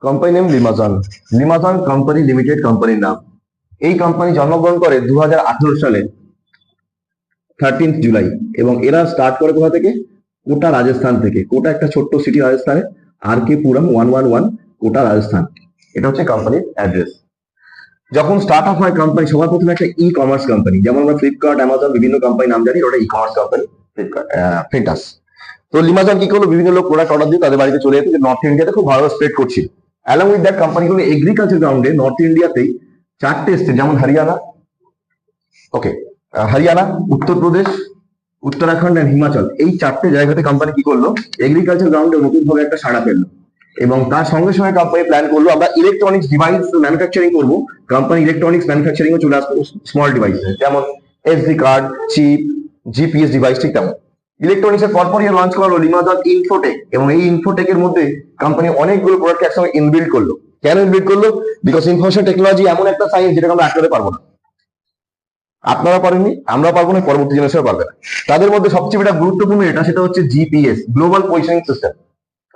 Company name লিমাজন। লিমাজন company limited কোম্পানির নাম। এই কোম্পানি জন্মগ্রহণ করে 2018 সালে 13 জুলাই এবং এরা স্টার্ট করে কোথা থেকে? কোটা রাজস্থান থেকে। কোটা একটা ছোট্ট সিটি রাজস্থানে, আর কে পুরম 111 কোটা রাজস্থান। এটা হচ্ছে কোম্পানির অ্যাড্রেস। যখন স্টার্ট আপ হয় কোম্পানি সবার প্রথমে একটা ই কমার্স কোম্পানি, যেমন আমরা ফ্লিপকার্ট, অ্যামাজন বিভিন্ন কোম্পানি নাম জানি, ওটা ই কমার্স কোম্পানি ফ্লিপকার্ট, ফিন্টাস। তো লিমাজন কি করলো, বিভিন্ন লোক প্রোডাক্ট অর্ডার দিয়ে তাদের বাড়িতে চলে যেত, যে নর্থ ইন্ডিয়াতে খুব ভালো স্প্রেড করছিল। অ্যালং উইথ দ্যাট কোম্পানিগুলো এগ্রিকালচার গ্রাউন্ডে নর্থ ইন্ডিয়াতেই 4টে স্টেট, যেমন হরিয়ানা, উত্তরপ্রদেশ, উত্তরাখণ্ড এন্ড হিমাচল, এই 4টে জায়গাতে কোম্পানি কি করলো, এগ্রিকালচার গ্রাউন্ডে নতুন ভাবে একটা সাড়া ফেললো। এবং তার সঙ্গে সঙ্গে কোম্পানি প্ল্যান করলো আমরা ইলেকট্রনিক্স ডিভাইস ম্যানুফ্যাকচারিং করবো। কোম্পানি ইলেকট্রনিক্স ম্যানুফ্যাকচারিং ও চলে আসবে স্মল ডিভাইস, যেমন SD card, chip, GPS device. ঠিক তেমন ইলেকট্রনিক্স এর পরপরই লঞ্চ করলো লিমাজন ইনফোটেক, এবং এই ইনফোটেকের মধ্যে কোম্পানি অনেকগুলো প্রোডাক্ট একসঙ্গে ইনবিল্ড করলো। কেন ইনবিল্ড করলো? বিকজ ইনফরমেশন টেকনোলজি এমন একটা সায়েন্স যেটাকে আমরা আটকাতে পারবো না। আপনারা পারেননি, আমরা পারবো না, পরবর্তী জেনারেশন পারবে না। তাদের মধ্যে সবচেয়ে বেটা গুরুত্বপূর্ণ এটা, সেটা হচ্ছে জিপিএস, গ্লোবাল পজিশনিং সিস্টেম।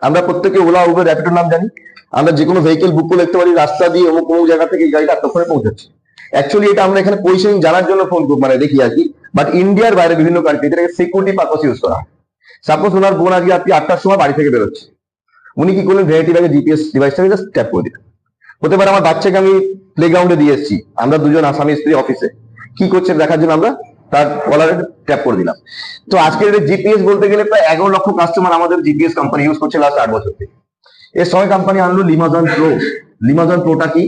আমরা প্রত্যেকে ওলা, উবের, র্যাপিডোর নাম জানি। আমরা যে কোনো ভেহিকেল বুক করে দেখতে পারি রাস্তা দিয়ে অমুক অমুক জায়গা থেকে এই গাড়িটা এতক্ষণে পৌঁছাচ্ছে। অ্যাকচুয়ালি এটা আমরা এখানে পজিশনিং জানার জন্য ফোন মানে দেখি আর কি, বাট ইন্ডিয়ার বাইরে বিভিন্ন কান্ট্রি এটাকে সিকিউরিটি পারপাস ইউজ করা হয়। সাপোজ ওনার বোন আজকে রাত্রি 8টার সময় বাড়ি থেকে বেরোচ্ছে, উনি কি করলেন, ভেহিটির আগে জিপিএস ডিভাইসটাকে জাস্ট ট্যাপ করে দিলেন। হতে পারে আমার বাচ্চাকে আমি প্লে গ্রাউন্ডে দিয়ে এসেছি, আমরা দুজন আসামি স্ত্রী অফিসে, কি করছে দেখার জন্য আমরা তার কলারে ট্যাপ করে দিলাম। তো আজকের জিপিএস বলতে গেলে প্রায় 11 লক্ষ কাস্টমার আমাদের জিপিএস কোম্পানি ইউজ করছে লাস্ট 8 বছর থেকে। এর সঙ্গে কোম্পানি আনলো লিমাজন প্রো। লিমাজন প্রোটা কি?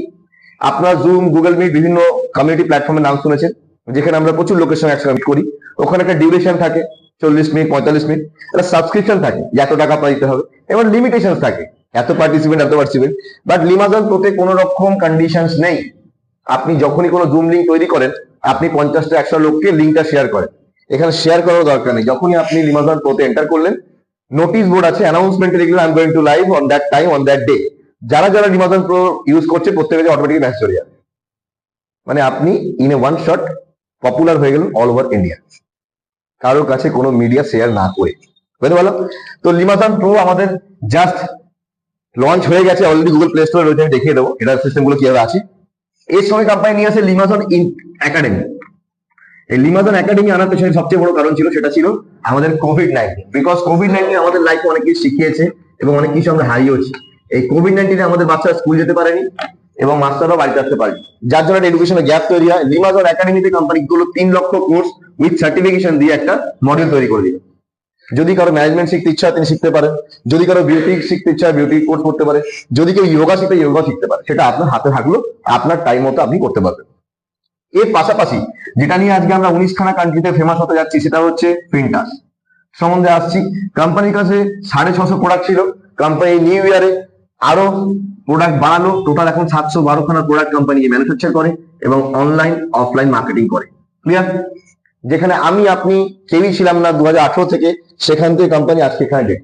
আপনার জুম, গুগল মিট, বিভিন্ন কমিউনিটি প্ল্যাটফর্মের নাম শুনেছেন, যেখানে আমরা প্রচুর লোকের সঙ্গে একসঙ্গে মিট করি। ওখানে একটা ডিউরেশন থাকে 40 মিনিট, 45 মিনিট, একটা সাবস্ক্রিপশন থাকে যে এত টাকা আপনার দিতে হবে, এবং লিমিটেশন থাকে এত পার্টিসিপেন্ট। বাট লিমাজন প্রোতে কোনো রকম কন্ডিশনস নেই। আপনি যখনই কোনো জুম লিঙ্ক তৈরি করেন, আপনি 50টা 100 লোককে লিঙ্কটা শেয়ার করেন। এখানে শেয়ার করার দরকার নেই। যখনই আপনি লিমাজন প্রোতে এন্টার করলেন, নোটিশ বোর্ড আছে, অ্যানাউন্সমেন্টে দেখলেন I am going to live on that time on that day. যারা যারা লিমাজন প্রো ইউজ করছে প্রত্যেকে অটোমেটিক মেসেজ চলে যাবে। মানে আপনি in a one shot popular হয়ে গেলেন অল ওভার ইন্ডিয়া, কারোর কাছে কোনো মিডিয়া শেয়ার না করে। বুঝতে পারলাম? তো লিমাজন প্রো আমাদের জাস্ট লঞ্চ হয়ে গেছে অলরেডি, গুগল প্লে স্টোরে রয়েছে, আমি দেখিয়ে দেবো এটার সিস্টেমগুলো কিভাবে আছে। এর সঙ্গে কোম্পানি নিয়ে আসে লিমাজন একাডেমি। এই লিমাজন একাডেমি আনার পেছনে সবচেয়ে বড় কারণ ছিল, সেটা ছিল আমাদের কোভিড-19। বিকজ কোভিড-19 আমাদের লাইফে অনেক কিছু শিখিয়েছে এবং অনেক কিছু আমরা হারিয়েছি। এই কোভিড-19 আমাদের বাচ্চারা স্কুল যেতে পারেনি এবং মাস্টাররাও বাড়িতে আসতে পারেনি, যার জন্য একটা এডুকেশনের গ্যাপ তৈরি হয়। লিমাজন একাডেমিতে কোম্পানিগুলো 3 লক্ষ কোর্স উইথ সার্টিফিকেশন দিয়ে একটা মডেল তৈরি করে দিল। যদি কারো ম্যানেজমেন্ট শিখতে ইচ্ছা হয় তিনি শিখতে পারেন, যদি কারো বিউটি শিখতে ইচ্ছা হয় বিউটি কোর্স করতে পারে, যদি কেউ যোগা শিখতে যোগা শিখতে পারে, সেটা আপনার হাতে থাকলো, আপনার টাইম মতো আপনি করতে পারবেন। এর পাশাপাশি যেটা নিয়ে আজকে আমরা 19খানা কান্ট্রিতে ফেমাস হতে যাচ্ছি, সেটা হচ্ছে ফিনটাস সম্বন্ধে আসছি। কোম্পানির কাছে 650 প্রোডাক্ট ছিল। কোম্পানি নিউ ইয়ারে আরো প্রোডাক্ট বাড়ালো, টোটাল এখন 712খানা প্রোডাক্ট কোম্পানি ম্যানুফ্যাকচার করে এবং অনলাইন অফলাইন মার্কেটিং করে। ক্লিয়ার? যেখানে আমি আপনি কেউই ছিলাম না 2018 থেকে, সেখান থেকে কোম্পানি আজকে এখানে।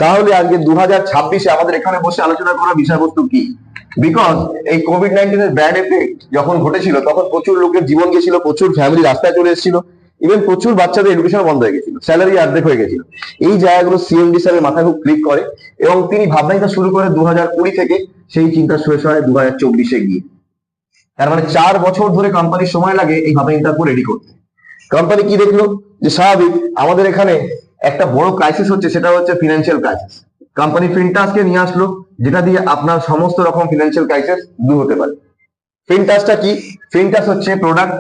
তাহলে আজকে 2026-এ আমাদের এখানে বসে আলোচনা করার বিষয়বস্তু কি? বিকজ এই কোভিড-19 এর ব্যাড এফেক্ট যখন ঘটেছিল, তখন প্রচুর লোকের জীবন গেছিল, প্রচুর ফ্যামিলি রাস্তায় চলে এসেছিল, ইভেন প্রচুর বাচ্চাদের এডুকেশন বন্ধ হয়ে গেছিল, স্যালারি অর্ধেক হয়ে গেছিল। এই জায়গাগুলো সিএমডি স্যারের মাথায় খুব ক্লিক করে এবং তিনি ভাবনাটা শুরু করে 2020 থেকে, সেই চিন্তা শেষ হয় 2024-এ গিয়ে। তার মানে 4 বছর ধরে কোম্পানির সময় লাগে এই ভাবনাটা রেডি করতে। কোম্পানি কি দেখলো, যে স্বাভাবিক আমাদের এখানে একটা বড় ক্রাইসিস হচ্ছে, সেটা হচ্ছে ফিনান্সিয়াল ক্রাইসিস। কোম্পানি ফিনটাসকে নিয়ে আসলো, যেটা দিয়ে আপনার সমস্ত রকম ফিনান্সিয়াল ক্রাইসিস দূর হতে পারে। ফিনটাসটা কি? ফিনটাস হচ্ছে প্রোডাক্ট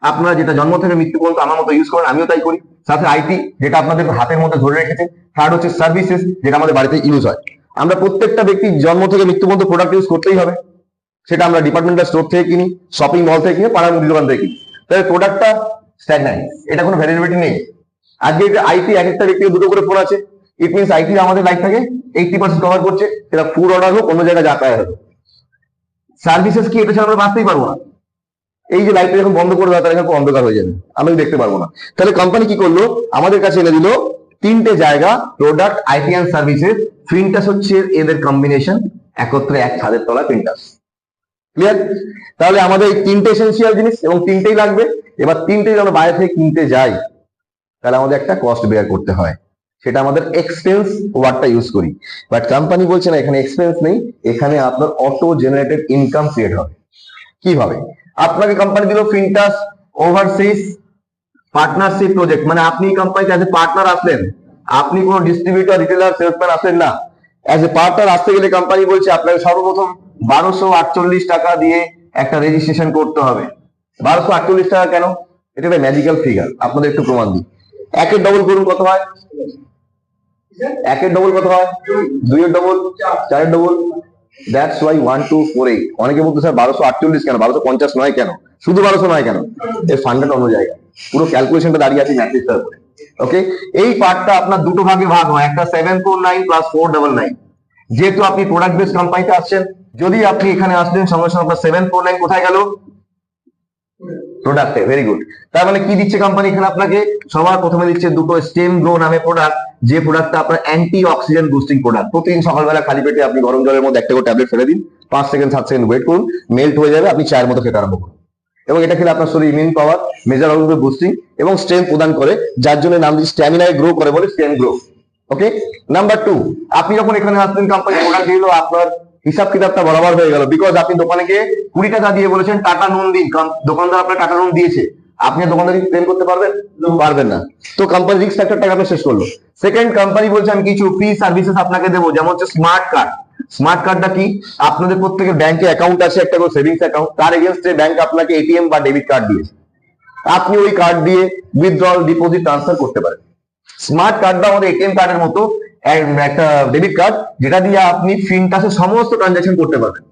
আপনারা যেটা জন্ম থেকে মৃত্যু পর্যন্ত আমার মতো ইউজ করেন, আমিও তাই করি। সাথে আইটি, যেটা আপনাদের হাতের মধ্যে ধরে রেখেছে। থার্ড হচ্ছে সার্ভিসেস, যেটা আমাদের বাড়িতে ইউজ হয়। আমরা প্রত্যেকটা ব্যক্তি জন্ম থেকে মৃত্যু পর্যন্ত প্রোডাক্ট ইউজ করতেই হবে, সেটা আমরা ডিপার্টমেন্টাল স্টোর থেকে কিনি, শপিং মল থেকে কিনি, পাড়ার মুদি দোকান থেকে কিনি। তাহলে প্রোডাক্টটা স্ট্যাগন্যান্ট, এটা কোনো ভ্যালিডিটি নেই। আজকে আইটি এক একটা ব্যক্তির 2টো করে ফোন আছে, ইট মিনস আইটি আমাদের লাইফ থেকে 80% কভার করছে, সেটা ফুড অর্ডার হোক, অন্য জায়গায় যাতায়াত হোক। সার্ভিসেস কি? এটা ছাড়া আমরা বাঁচতেই পারবো না। এই যে লাইটটা যখন বন্ধ করে দেওয়া, তার এখানে অন্ধকার হয়ে যাবে, আমি দেখতে পারবো না। তাহলে কোম্পানি কি করলো, আমাদের কাছে এনে দিল 3টে জায়গা, প্রোডাক্ট, আইটি এন্ড সার্ভিসেস। ফিনটাস হচ্ছে এদের কম্বিনেশন, একত্রে এক ছাদের তলা ফিনটাস। ক্লিয়ার? তাহলে আমাদের এই 3টে এসেন্সিয়াল জিনিস এবং 3টেই লাগবে। এবার 3টে যখন বাইরে থেকে কিনতে যাই, তাহলে আমাদের একটা কস্ট বেয়ার করতে হয়। সেটা আমাদের এক্সপেন্স ওয়ার্ডটা ইউজ করি, বাট কোম্পানি বলছে না এখানে এক্সপেন্স নেই, এখানে আপনার অটো জেনারেটেড ইনকাম ক্রিয়েট হবে। কিভাবে? আপনাকে কোম্পানি দিল ফিনটাস ওভারসিজ পার্টনারশিপ প্রজেক্ট, মানে আপনি কোম্পানিতে অ্যাজ এ পার্টনার আসলেন, আপনি কোনো ডিস্ট্রিবিউটর রিটেলার সেলসম্যান আসলেন না, অ্যাজ এ পার্টনার আসতে গেলে কোম্পানি বলছে আপনাকে সর্বপ্রথম 1248 টাকা দিয়ে একটা রেজিস্ট্রেশন করতে হবে। 1248 টাকা কেন? এটা একটা ম্যাজিক্যাল ফিগার, আপনাদের একটু প্রমাণ দিই। একের ডবল করুন কত হয়? একের ডবল কত হয়? 2 এর ডবল, 4 এর ডবল, দ্যাটস ওয়াই 1248। অনেকে বলতে স্যার 1248 কেন, 1250 নয় কেন, শুধু 1200 নয় কেন? এর ফান্ডাটা অন্য জায়গায়, পুরো ক্যালকুলেশনটা দাঁড়িয়ে আছে ম্যাট্রিক্সের উপরে। ওকে, এই পার্টটা আপনার দুটো ভাগে ভাগ হয়, একটা 749 প্লাস 499। যেহেতু আপনি প্রোডাক্ট বেস কোম্পানিতে আসছেন, যদি আপনি এখানে আসলেন সঙ্গে সঙ্গে আপনার 749 কোথায় গেল? প্রোডাক্টে। Very good. তার মানে কি দিচ্ছে কোম্পানি এখানে আপনাকে? সবার প্রথমে দিচ্ছে দুটো স্টেম গ্রো নামে প্রোডাক্ট, যে প্রোডাক্টটা আপনার অ্যান্টি অক্সিডেন্ট বুস্টিং প্রোডাক্ট। প্রতিদিন সকালবেলা খালি পেটে আপনি গরম জলের মধ্যে একটা করে ট্যাবলেট ফেলে দিন, 5 সেকেন্ড 7 সেকেন্ড ওয়েট করুন, মেল্ট হয়ে যাবে, আপনি চায়ের মতো খেতে আরম্ভ করুন। এবং এটা খেলে আপনার শরীর ইমিউন পাওয়ার মেজার হবে বুস্টিং এবং স্ট্রেংথ প্রদান করে, যার জন্য নাম দিয়ে স্ট্যামিনায় গ্রো করে বলে স্টেম গ্রো। ওকে, নাম্বার 2, আপনি যখন এখানে আসলেন কোম্পানি প্রোডাক্ট দিল, আপনার হিসাব কিতাবটা বরাবর হয়ে গেল, বিকজ আপনি দোকানে গিয়ে 20 টাকা দিয়ে বলেছেন টাটা নুন দিন, দোকানদার আপনার টাটা নুন দিয়েছে, আপনি দোকানদারি ক্লেম করতে পারবেন? পারবেন না। তো কোম্পানি রিস্ক ফ্যাক্টরটাকে আপনি শেষ করলো। সেকেন্ড, কোম্পানি বলছে আমি কিছু ফ্রি সার্ভিসেস আপনাকে দেবো, যেমন হচ্ছে স্মার্ট কার্ড। স্মার্ট কার্ডটা কি? আপনাদের প্রত্যেকের ব্যাংকে অ্যাকাউন্ট আছে, একটা করে সেভিংস অ্যাকাউন্ট, তার এগেইনস্টে ব্যাংক আপনাকে এটিএম বা ডেবিট কার্ড দিয়েছে, আপনি ওই কার্ড দিয়ে উইথড্রল, ডিপোজিট, ট্রান্সফার করতে পারেন। স্মার্ট কার্ডটা আমাদের এটিএম কার্ডের মতো একটা ডেবিট কার্ড, যেটা দিয়ে আপনি ফিনটাসের সমস্ত ট্রানজাকশন করতে পারবেন।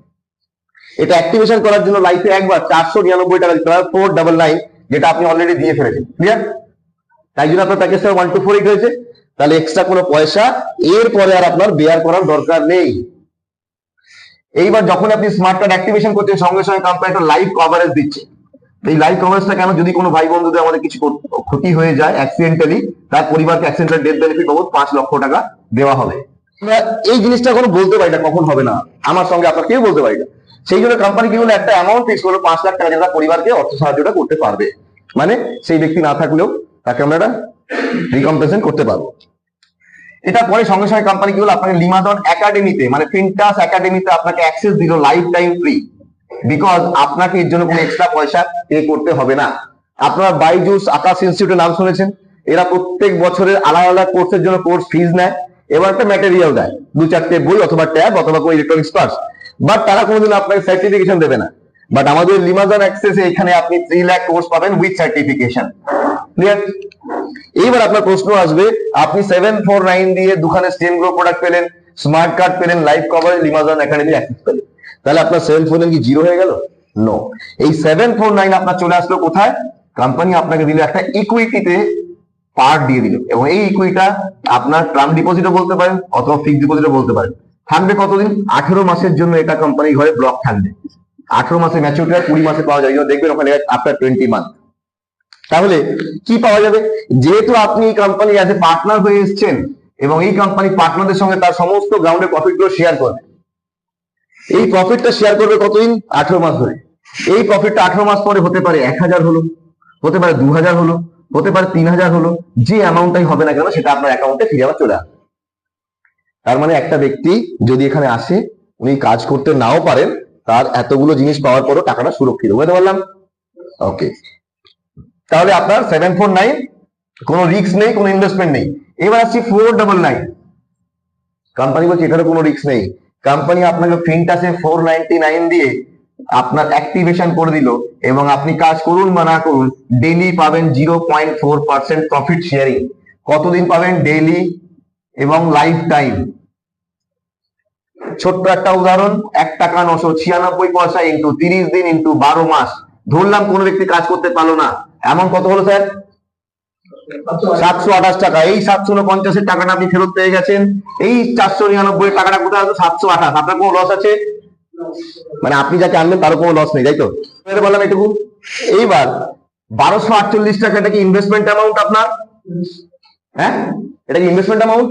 এটা অ্যাক্টিভেশন করার জন্য লাইফে একবার 499 টাকা দিতে হবে, 499, যেটা আপনি অলরেডি দিয়ে ফেলেছেন। ক্লিয়ার? তাই জন্য আপনার প্যাকেজটা 1248 হয়েছে। তাহলে এক্সট্রা কোনো পয়সা এরপরে আর আপনার বেয়ার করার দরকার নেই। এইবার যখন আপনি স্মার্ট কার্ড অ্যাক্টিভেশন করছেন, সঙ্গে সঙ্গে কোম্পানি একটা লাইভ কভারেজ দিচ্ছে। এই লাইভ কভারেজটা কেন? যদি কোনো ভাই বন্ধুদের আমাদের কিছু ক্ষতি হয়ে যায় অ্যাক্সিডেন্টালি, তার পরিবারকে অ্যাক্সিডেন্টাল ডেথ বেনিফিট বাবদ 5 লক্ষ টাকা দেওয়া হবে। আমরা এই জিনিসটা কোনো বলতে পারি না কখন হবে না, আমার সঙ্গে আপনার কেউ বলতে পারি না। সেই জন্য কোম্পানি কি হলো, একটা অ্যামাউন্ট ফিক্স করলো 5 লাখ টাকা, যেটা পরিবারকে অর্থ সাহায্যটা করতে পারবে, মানে সেই ব্যক্তি না থাকলেও তাকে আমরা রিকম্পেনসেশন করতে পারবো। এটা পরে সঙ্গে সঙ্গে কোম্পানি কি হলো, আপনাকে লিমাদন একাডেমিতে, মানে ফিনটাস একাডেমিতে আপনাকে অ্যাক্সেস দিল লাইফ টাইম ফ্রি, বিকজ আপনাকে এর জন্য কোনো এক্সট্রা পয়সা পে করতে হবে না। আপনারা বাইজুস আকাশ ইনস্টিটিউটের নাম শুনেছেন, এরা প্রত্যেক বছরের আলাদা আলাদা কোর্সের জন্য কোর্স ফিজ নেয়, এবার একটা ম্যাটেরিয়াল দেয়, 2-4টে বই অথবা ট্যাব অথবা কোনো ইলেকট্রনিক্স পার্টস, বাট তারা কোনোদিন আপনাকে সার্টিফিকেশন দেবে না। বাট আমাদের লিমাদন অ্যাক্সেসে এখানে আপনি 3 লাখ কোর্স পাবেন উইথ সার্টিফিকেশন। ক্লিয়ার? এইবার আপনার প্রশ্ন আসবে, আপনি 749 দিয়ে দুখানে স্টেম গ্রো প্রোডাক্ট পেলেন, স্মার্ট কার্ড পেলেন, লাইভ কভারেজ, লিমাদন একাডেমি অ্যাক্সেস পেলেন, তাহলে আপনার 749 কি জিরো হয়ে গেল? নো। এই 749 আপনার চলে আসলো কোথায়? কোম্পানি আপনাকে দিল একটা ইকুইটিতে পার্ট দিয়ে দিল, এবং এই ইকুইটিটা আপনার টার্ম ডিপোজিটও বলতে পারেন অথবা ফিক্সড ডিপোজিটও বলতে পারেন। থাকবে কতদিন? 18 মাসের জন্য এটা কোম্পানির ঘরে ব্লক থাকবে। 18 মাসে ম্যাচুরিটি হয়, 20 মাসে পাওয়া যায়, দেখবেন ওখানে আফটার 20 মান্থ। তাহলে কি পাওয়া যাবে? যেহেতু আপনি এই কোম্পানি অ্যাজ এ পার্টনার হয়ে এসেছেন, এবং এই কোম্পানি পার্টনারদের সঙ্গে তার সমস্ত গ্রাউন্ডের প্রফিট গুলো শেয়ার করবে। এই প্রফিটটা শেয়ার করবে কতদিন? 18 মাস ধরে। এই প্রফিটটা 18 মাস পরে হতে পারে 1000 হলো, হতে পারে 2000 হলো, হতে পারে 3000 হলো, যে অ্যামাউন্টটাই হবে না কেন সেটা আপনার অ্যাকাউন্টে ফিরে আবার চলে আসবে। তার মানে একটা ব্যক্তি যদি এখানে আসে, উনি কাজ করতে নাও পারেন, তার এতগুলো জিনিস পাওয়ার পরও টাকাটা সুরক্ষিত। বুঝতে পারলাম? ওকে, তাহলে আপনার 749 কোনো রিস্ক নেই, কোনো ইনভেস্টমেন্ট নেই। এবার আসছি 499। কোম্পানি বলছে এটারও কোনো রিস্ক নেই। কোম্পানি আপনাকে ফিনটাসে 499 দিয়ে আপনার অ্যাক্টিভেশন করে দিল, এবং আপনি কাজ করুন বা না করুন, ডেইলি পাবেন 0.4% প্রফিট শেয়ারিং। কতদিন পাবেন? ডেইলি এবং লাইফ টাইম। ছোট্ট একটা উদাহরণ, 1 টাকা 996 পয়সা ইন্টু 30 দিন ইন্টু 12 মাস, ধরলাম কোনো ব্যক্তি কাজ করতে পারলো না, এমন কত হলো স্যার? 728 টাকা। এই 749 এর টাকাটা আপনি ফেরত পেয়ে গেছেন। এই 499 টাকাটা কোথায় আছে? 728। আপনার কোনো লস আছে? মানে আপনি যাকে আনবেন তারও কোনো লস নেই, তাই তো? বললাম এটুকু। এইবার 1248 টাকা, এটা কি ইনভেস্টমেন্ট অ্যামাউন্ট আপনার? হ্যাঁ, এটা কি ইনভেস্টমেন্ট অ্যামাউন্ট?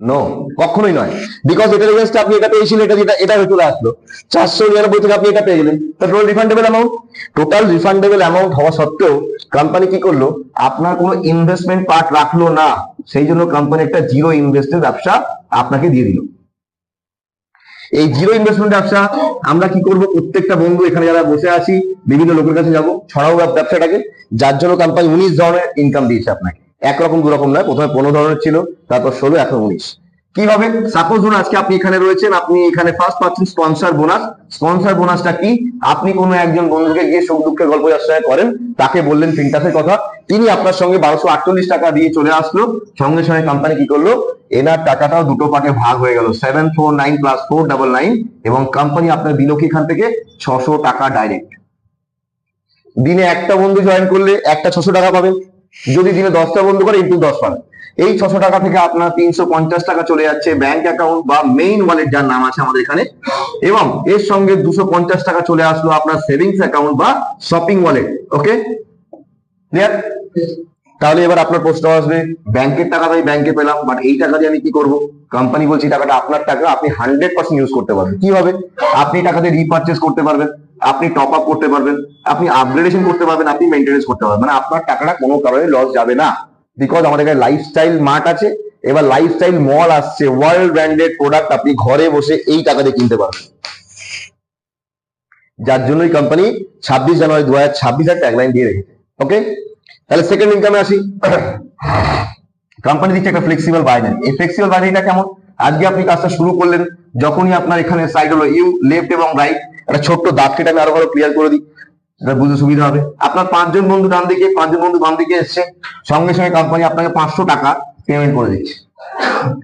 নো, কখনোই নয়। বিকজ এটার এগেইনস্টে আপনি এটা পেয়েছিলেন, এটা চলে আসলো 499 থেকে আপনি এটা পেয়ে গেলেন। Total refundable amount. Total refundable amount হওয়া সত্ত্বেও কোম্পানি কি করলো? আপনার কোনো ইনভেস্টমেন্ট পার্ট রাখলো না। সেই জন্য কোম্পানি একটা জিরো ইনভেস্টের ব্যবসা আপনাকে দিয়ে দিল। এই জিরো ইনভেস্টমেন্ট ব্যবসা আমরা কি করব, প্রত্যেকটা বন্ধু এখানে যারা বসে আছি বিভিন্ন লোকের কাছে যাব, ছড়াও ব্যবসাটাকে, যার জন্য কোম্পানি 19 ধরনের ইনকাম দিয়েছে আপনাকে। একরকম দুরকম নয়, প্রথমে 15 ধরনের ছিল, তারপর 16, এখন 19। কিভাবে? সাপোজ ধরুন আজকে আপনি এখানে রয়েছেন, আপনি এখানে ফার্স্ট পাচ্ছেন স্পন্সর বোনাস। স্পন্সর বোনাসটা কি? আপনি কোনো একজন বন্ধুকে গিয়ে সুখ দুঃখের গল্প আশ্রয় করেন, তাকে বললেন ফিনটাসের কথা, তিনি আপনার সঙ্গে 1248 টাকা দিয়ে চলে আসলো, সঙ্গে সঙ্গে কোম্পানি কি করলো, এনার টাকাটাও দুটো পার্টে ভাগ হয়ে গেল, 749 প্লাস 499, এবং কোম্পানি আপনার দিল কি এখান থেকে 600 টাকা ডাইরেক্ট। দিনে একটা বন্ধু জয়েন করলে একটা 600 টাকা পাবেন, যদি দিনে 10টা বন্ধু করে ইনটু 10 পাবেন। এই 600 টাকা থেকে আপনার 350 টাকা চলে যাচ্ছে ব্যাংক অ্যাকাউন্ট বা মেইন ওয়ালেট, যার নাম আছে আমাদের এখানে, এবং এর সঙ্গে 250 টাকা চলে আসলো আপনার সেভিংস অ্যাকাউন্ট বা শপিং ওয়ালেট। ওকে, ক্লিয়ার? তাহলে এবার আপনার প্রশ্ন আসবে, ব্যাংকের টাকা আমি ব্যাংকে পেলাম, বাট এই টাকা দিয়ে আমি কি করব? কোম্পানি বলছি টাকাটা আপনার টাকা, আপনি 100% ইউজ করতে পারবেন। কিভাবে? আপনি টাকা দিয়ে রিপারচেজ করতে পারবেন, আপনি টপ আপ করতে পারবেন, আপনি আপগ্রেডেশন করতে পারবেন, আপনি মেইনটেনেন্স করতে পারবেন। মানে আপনার টাকাটা কোনো কারণে লস যাবে না, বিকজ আমাদের কাছে লাইফস্টাইল মার্ট আছে, এবার লাইফস্টাইল মল আসছে, ওয়ার্ল্ড ব্র্যান্ডেড প্রোডাক্ট আপনি ঘরে বসে এই টাকা দিয়ে কিনতে পারবেন। যার জন্যই কোম্পানি 26 জানুয়ারি 2026 ট্যাগলাইন দিয়ে রেখেছে। ওকে, তাহলে সেকেন্ড ইনকামে আসি। কোম্পানি দিচ্ছে একটা ফ্লেক্সিবল বাইনারি। এই ফ্লেক্সিবল বাইনারিটা কেমন? আজকে আপনি কাজটা শুরু করলেন, যখনই আপনার এখানে সাইড হলো ইউ, লেফট এবং রাইট, একটা ছোট্ট দাগ কেটে আমি আরো ভালো ক্লিয়ার করে দিই, এটা বুঝতে সুবিধা হবে। আপনার 5 জন বন্ধু ডান দিকে, 5 জন বন্ধু বাম দিকে এসছে, সঙ্গে সঙ্গে কোম্পানি আপনাকে 500 টাকা পেমেন্ট করে দিচ্ছে।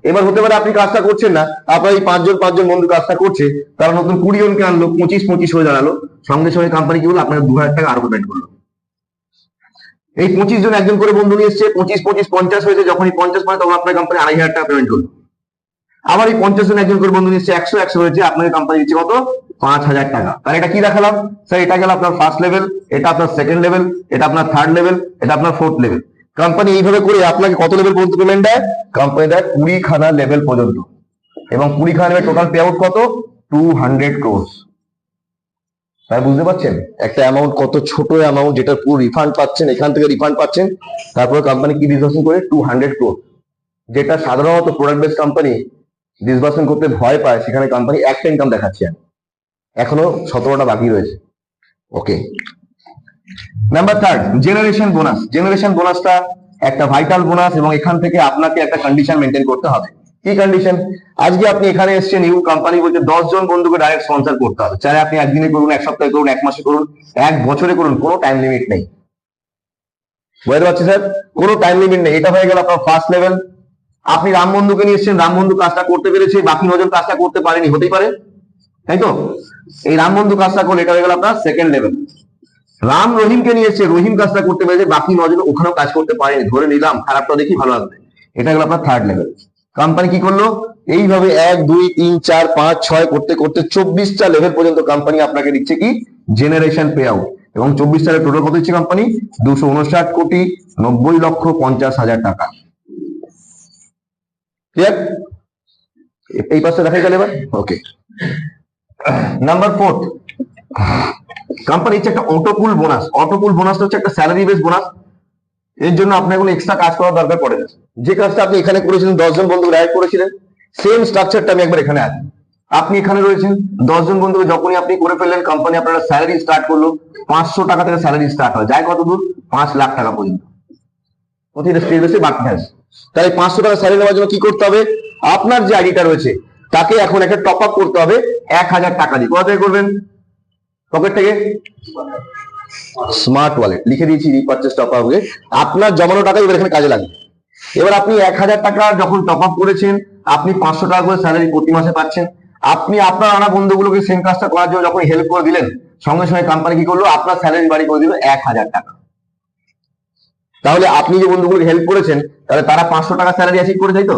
এবার হতে পারে আপনি কাজটা করছেন না, আপনার এই 5 জন বন্ধু কাজটা করছে, তারা নতুন 20 জনকে আনলো, 25 হয়ে দাঁড়ালো, সঙ্গে সঙ্গে কোম্পানি কি বললো, আপনাকে 2000 টাকা আরো পেমেন্ট করলো। এই 25 জন একজন করে বন্ধু নিয়ে এসছে, 25 50 হয়েছে, যখনই 50 মানে তখন আপনার কোম্পানি 2500 টাকা পেমেন্ট করলো। আবার এই 50 জন একজন করে বন্ধু নিয়ে এসছে, 100 হয়েছে, আপনাকে কোম্পানি দিচ্ছে কত? 5000 টাকা। তাহলে এটা কি দেখালাম স্যার? এটা গেল আপনার ফার্স্ট লেভেল, এটা আপনার সেকেন্ড লেভেল, এটা আপনার থার্ড লেভেল, এটা আপনার ফোর্থ লেভেল। কোম্পানি এইভাবে করে আপনাকে কত লেভেল পর্যন্ত পেমেন্ট দেয়? কোম্পানি দেয় 20 খানা লেভেল পর্যন্ত, এবং 20 খানা লেভেল টোটাল পে আউট কত? 200 crores। তাই বুঝতে পারছেন একটা অ্যামাউন্ট কত ছোট অ্যামাউন্ট, যেটা পুরো রিফান্ড পাচ্ছেন, এখান থেকে রিফান্ড পাচ্ছেন। তারপরে কোম্পানি কি ডিসবার্সমেন্ট করে? 200 crores, যেটা সাধারণত প্রোডাক্ট বেস কোম্পানি ডিসবার্সমেন্ট করতে ভয় পায়, সেখানে কোম্পানি একটা ইনকাম দেখাচ্ছে, এখনো 17টা বাকি রয়েছে। Okay, number third, generation bonus. Generation বোনাসটা একটা ভাইটাল বোনাস, এবং এখান থেকে আপনাকে একটা কন্ডিশন মেনটেন করতে হবে। কি কন্ডিশন? আজকে আপনি এখানে এসেছেন, ইউ কোম্পানি বলছে 10 জন বন্ধুকে ডাইরেক্ট স্পন্সর করতে হবে, চাই আপনি একদিনে করুন, এক সপ্তাহে করুন, এক মাসে করুন, এক বছরে করুন, কোনো টাইম লিমিট নেই। বুঝতে পারছি স্যার? কোনো টাইম লিমিট নেই। এটা হয়ে গেল আপনার ফার্স্ট লেভেল। আপনি রাম বন্ধুকে নিয়ে এসেছেন, রাম বন্ধু কাজটা করতে পেরেছে, বাকি 9 জন কাজটা করতে পারেনি, হতেই পারে, তাই তো? এই রাম বন্ধু কাজটা করলে এটা হয়ে গেল আপনার সেকেন্ড লেভেল। রাম রহিমকে নিয়ে এসেছে, রহিম কাজটা করতে পেরেছে, বাকি 9 জন ওখানেও কাজ করতে পারেনি, ধরে নিলাম, খারাপটা দেখি ভালো আসবে, এটা গেল আপনার থার্ড লেভেল। কোম্পানি কি করলো? এইভাবে 1 2 3 4 5 6 করতে করতে 24টা লেভেল পর্যন্ত কোম্পানি আপনাকে দিচ্ছে কি? Generation pay out. এবং 24 টোটাল কত দিচ্ছে কোম্পানি? 259,90,50,000 টাকা। ক্লিয়ার? এই পাশে দেখাই গেল এবার। ওকে, নাম্বার 4, কোম্পানি হচ্ছে একটা অটোপুল বোনাস। অটোপুল বোনাসটা হচ্ছে একটা স্যালারি বেস বোনাস। এর জন্য আপনার কোনো এক্সট্রা কাজ করার দরকার পড়ে না। যে কাজটা আপনি এখানে করেছিলেন, 10 জন বন্ধু ডাইরেক্ট করেছিলেন, সেম স্ট্রাকচারটা আমি একবার এখানে আছি। আপনি এখানে রয়েছেন, 10 জন বন্ধুকে যখনই আপনি করে ফেললেন, কোম্পানি আপনার স্যালারি স্টার্ট করলো, 500 টাকা থেকে স্যালারি স্টার্ট হয়, যায় কত দূর? 5 লাখ টাকা পর্যন্ত, প্রতিটা স্টেজ বেসে বাকি আছে। তাহলে 500 টাকা স্যালারি নেওয়ার জন্য কি করতে হবে? আপনার যে আইডিটা রয়েছে তাকে এখন একটা টপ আপ করতে হবে 1000 টাকা দিয়ে। কোথা থেকে করবেন? পকেট থেকে, স্মার্ট ওয়ালেট লিখে দিয়েছি, রিপারচেজ টপ আপ। আপনার জমানো টাকা এবার এখানে কাজে লাগবে। এবার আপনি 1000 টাকা যখন টপ আপ করেছেন, আপনি 500 টাকা করে স্যালারি প্রতি মাসে পাচ্ছেন। আপনি আপনার আনা বন্ধুগুলোকে সেম কাজটা করার জন্য যখন হেল্প করে দিলেন, সঙ্গে সঙ্গে কোম্পানি কি করলো? আপনার স্যালারি বাড়ি করে দিল 1000 টাকা। তাহলে আপনি যে বন্ধুগুলোকে হেল্প করেছেন, তাহলে তারা 500 টাকা স্যালারি অ্যাচিভ করে, তাই তো?